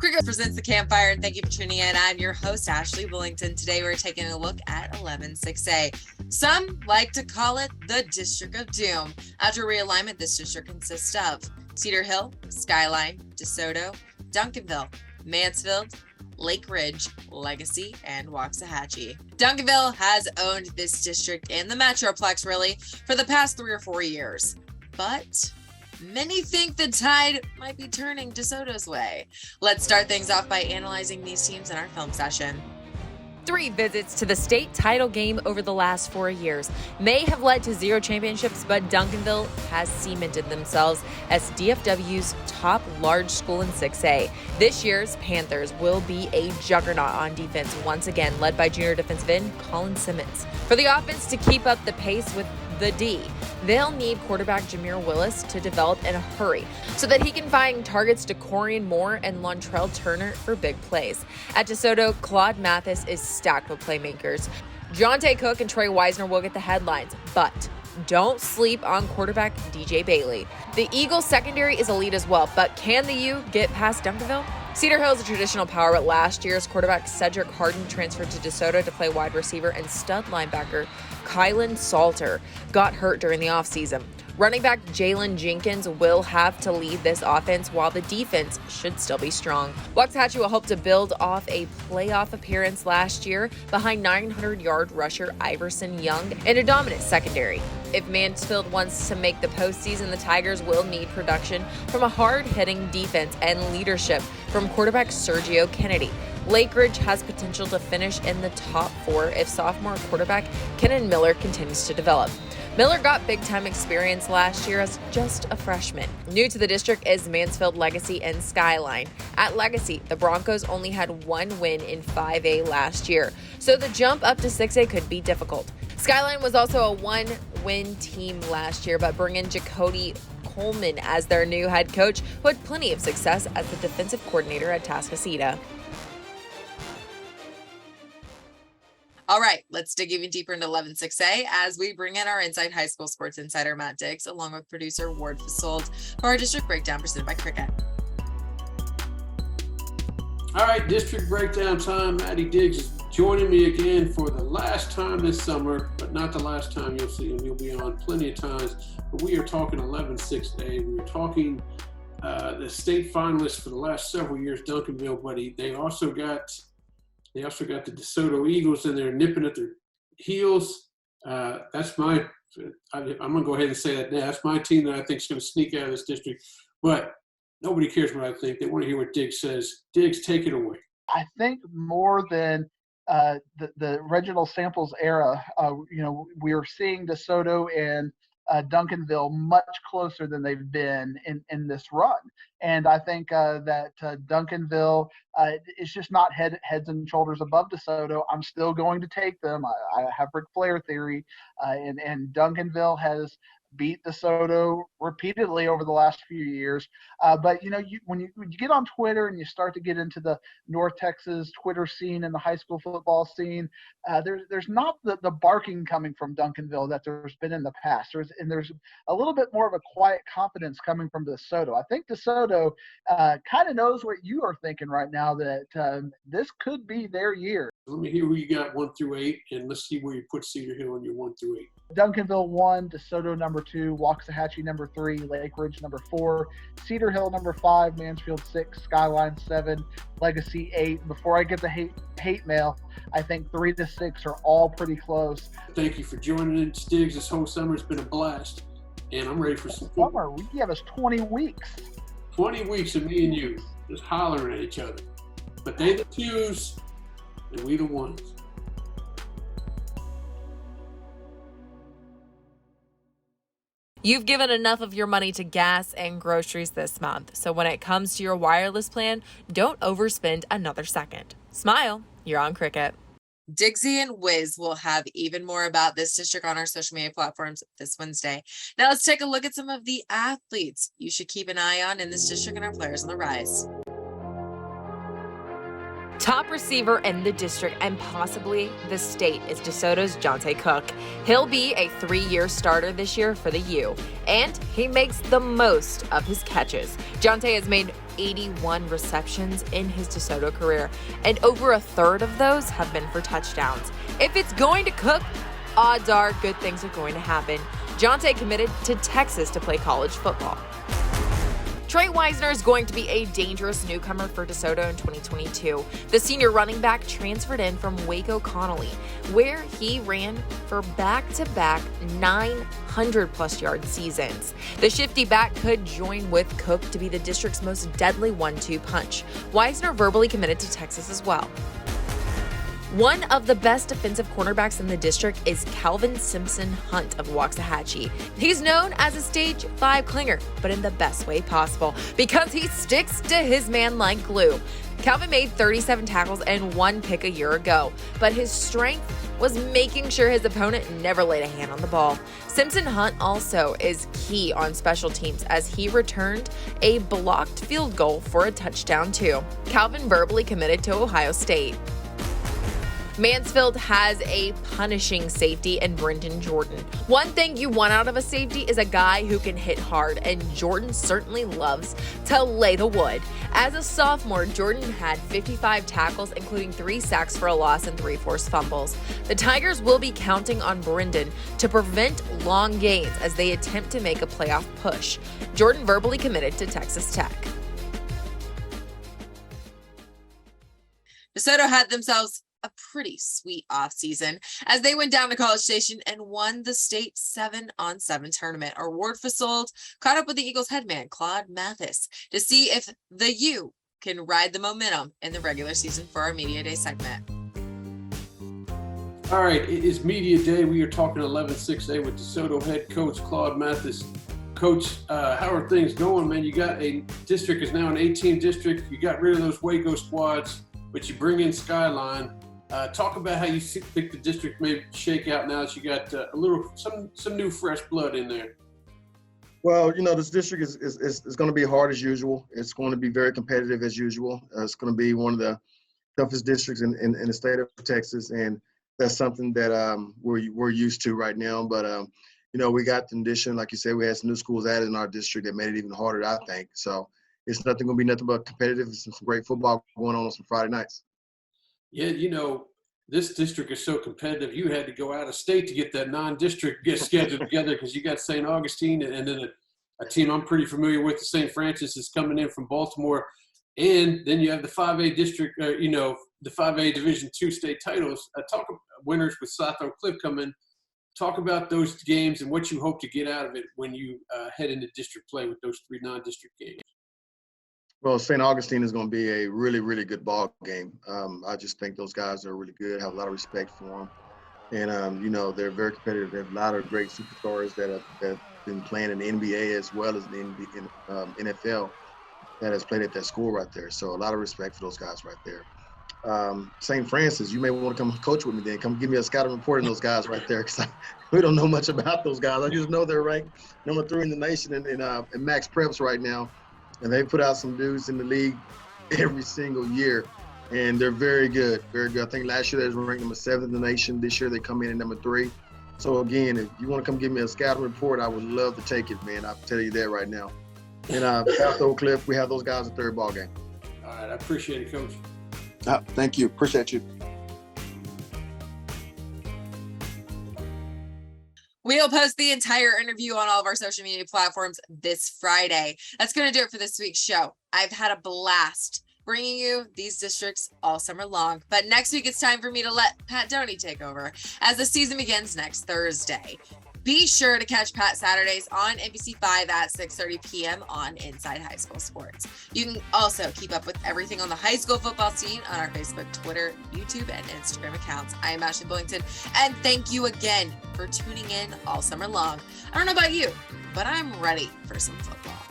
Cricket presents the Campfire, and thank you for tuning in. I'm your host, Ashley Willington. Today, we're taking a look at 116A. Some like to call it the District of Doom. After realignment, this district consists of Cedar Hill, Skyline, DeSoto, Duncanville, Mansfield, Lake Ridge, Legacy, and Waxahachie. Duncanville has owned this district and the Metroplex, really, for the past 3 or 4 years. But many think the tide might be turning DeSoto's way. Let's start things off by analyzing these teams in our film session. 3 visits to the state title game over the last 4 years may have led to 0 championships, but Duncanville has cemented themselves as DFW's top large school in 6A. This year's Panthers will be a juggernaut on defense once again, led by junior defensive end Colin Simmons. For the offense to keep up the pace with the D, they'll need quarterback Jameer Willis to develop in a hurry so that he can find targets to Corian Moore and Lontrell Turner for big plays. At DeSoto, Claude Mathis is stacked with playmakers. Jonte Cook and Trey Wisner will get the headlines, but don't sleep on quarterback DJ Bailey. The Eagles secondary is elite as well, but can the U get past Duncanville? Cedar Hill is a traditional power, but last year's quarterback Cedric Harden transferred to DeSoto to play wide receiver, and stud linebacker Kylan Salter got hurt during the offseason. Running back Jalen Jenkins will have to lead this offense, while the defense should still be strong. Waxahachie will hope to build off a playoff appearance last year behind 900-yard rusher Iverson Young and a dominant secondary. If Mansfield wants to make the postseason, the Tigers will need production from a hard-hitting defense and leadership from quarterback Sergio Kennedy. Lake Ridge has potential to finish in the top 4 if sophomore quarterback Kenan Miller continues to develop. Miller got big-time experience last year as just a freshman. New to the district is Mansfield, Legacy, and Skyline. At Legacy, the Broncos only had 1 win in 5A last year, so the jump up to 6A could be difficult. Skyline was also a 1-win team last year, but bring in Jacody Coleman as their new head coach, who had plenty of success as the defensive coordinator at Tascasita. All right, let's dig even deeper into 116A as we bring in our Inside High School Sports Insider, Matt Diggs, along with producer Ward Fasold for our district breakdown presented by Cricket. All right, district breakdown time. Matty Diggs is joining me again for the last time this summer, but not the last time you'll see him. He'll be on plenty of times. But we are talking 116A. We are talking the state finalists for the last several years, Duncanville, but they also got the DeSoto Eagles, and they're nipping at their heels. I'm going to go ahead and say that now. That's my team that I think is going to sneak out of this district. But nobody cares what I think. They want to hear what Diggs says. Diggs, take it away. I think more than the Reginald Samples era, we are seeing DeSoto and Duncanville much closer than they've been in this run. And I think that Duncanville is just not heads and shoulders above DeSoto. I'm still going to take them. I have Ric Flair theory, and Duncanville has beat DeSoto repeatedly over the last few years. But when you get on Twitter and you start to get into the North Texas Twitter scene and the high school football scene, there's not the barking coming from Duncanville that there's been in the past. There's a little bit more of a quiet confidence coming from DeSoto. I think DeSoto kind of knows what you are thinking right now, that this could be their year. Let me hear where you got 1 through 8, and let's see where you put Cedar Hill in your 1 through 8. Duncanville 1, DeSoto number 2, Waxahachie number 3, Lake Ridge number 4, Cedar Hill number 5, Mansfield 6, Skyline 7, Legacy 8. Before I get the hate mail, I think 3 to 6 are all pretty close. Thank you for joining us, Diggs. This whole summer has been a blast, and I'm ready for some summer. We give us 20 weeks. 20 weeks of me and you just hollering at each other. But they the twos, and we the ones. You've given enough of your money to gas and groceries this month, so when it comes to your wireless plan, don't overspend another second. Smile, you're on Cricket. Diggsy and Wiz will have even more about this district on our social media platforms this Wednesday. Now let's take a look at some of the athletes you should keep an eye on in this district and our players on the rise. Top receiver in the district and possibly the state is DeSoto's Jonte Cook. He'll be a 3-year starter this year for the U, and he makes the most of his catches. Jonte has made 81 receptions in his DeSoto career, and over a third of those have been for touchdowns. If it's going to Cook, odds are good things are going to happen. Jonte committed to Texas to play college football. Trey Wisner is going to be a dangerous newcomer for DeSoto in 2022. The senior running back transferred in from Waco Connolly, where he ran for back-to-back 900-plus yard seasons. The shifty back could join with Cook to be the district's most deadly 1-2 punch. Wisner verbally committed to Texas as well. One of the best defensive cornerbacks in the district is Calvin Simpson Hunt of Waxahachie. He's known as a stage 5 clinger, but in the best way possible because he sticks to his man like glue. Calvin made 37 tackles and 1 pick a year ago, but his strength was making sure his opponent never laid a hand on the ball. Simpson Hunt also is key on special teams as he returned a blocked field goal for a touchdown too. Calvin verbally committed to Ohio State. Mansfield has a punishing safety in Brenton Jordan. One thing you want out of a safety is a guy who can hit hard, and Jordan certainly loves to lay the wood. As a sophomore, Jordan had 55 tackles, including 3 sacks for a loss and 3 forced fumbles. The Tigers will be counting on Brendan to prevent long gains as they attempt to make a playoff push. Jordan verbally committed to Texas Tech. DeSoto had themselves a pretty sweet offseason as they went down to College Station and won the state 7-on-7 tournament. Our Ward Fasold caught up with the Eagles head man Claude Mathis to see if the U can ride the momentum in the regular season for our Media Day segment. All right, it is Media Day. We are talking 11-6A with DeSoto head coach Claude Mathis. Coach, how are things going, man? You got a district is now an 18 district. You got rid of those Waco squads, but you bring in Skyline. Talk about how you think the district may shake out now that you got some new fresh blood in there. Well, this district is going to be hard as usual. It's going to be very competitive as usual. It's going to be one of the toughest districts in the state of Texas, and that's something that we're used to right now. But we got the addition, like you said, we had some new schools added in our district that made it even harder, I think. So it's going to be nothing but competitive. There's some great football going on some Friday nights. Yeah, this district is so competitive. You had to go out of state to get that non-district scheduled together because you got St. Augustine and then a team I'm pretty familiar with, the St. Francis, is coming in from Baltimore. And then you have the 5A district, the 5A Division II state titles. Talk about winners with South Oak Cliff come in. Talk about those games and what you hope to get out of it when you head into district play with those 3 non-district games. Well, St. Augustine is going to be a really, really good ball game. I just think those guys are really good, have a lot of respect for them. And, they're very competitive. They have a lot of great superstars that have been playing in the NBA as well as in NFL that has played at that school right there. So a lot of respect for those guys right there. St. Francis, you may want to come coach with me then. Come give me a scouting report on those guys right there because we don't know much about those guys. I just know they're ranked number 3 in the nation in max preps right now. And they put out some dudes in the league every single year, and they're very good, very good. I think last year they were ranked number 7 in the nation. This year they come in at number 3. So, again, if you want to come give me a scouting report, I would love to take it, man. I'll tell you that right now. And South Oak Cliff, we have those guys at 3rd ball game. All right, I appreciate it, Coach. Thank you. Appreciate you. We'll post the entire interview on all of our social media platforms this Friday. That's going to do it for this week's show. I've had a blast bringing you these districts all summer long. But next week, it's time for me to let Pat Doney take over as the season begins next Thursday. Be sure to catch Pat Saturdays on NBC5 at 6:30 p.m. on Inside High School Sports. You can also keep up with everything on the high school football scene on our Facebook, Twitter, YouTube, and Instagram accounts. I am Ashley Bullington, and thank you again for tuning in all summer long. I don't know about you, but I'm ready for some football.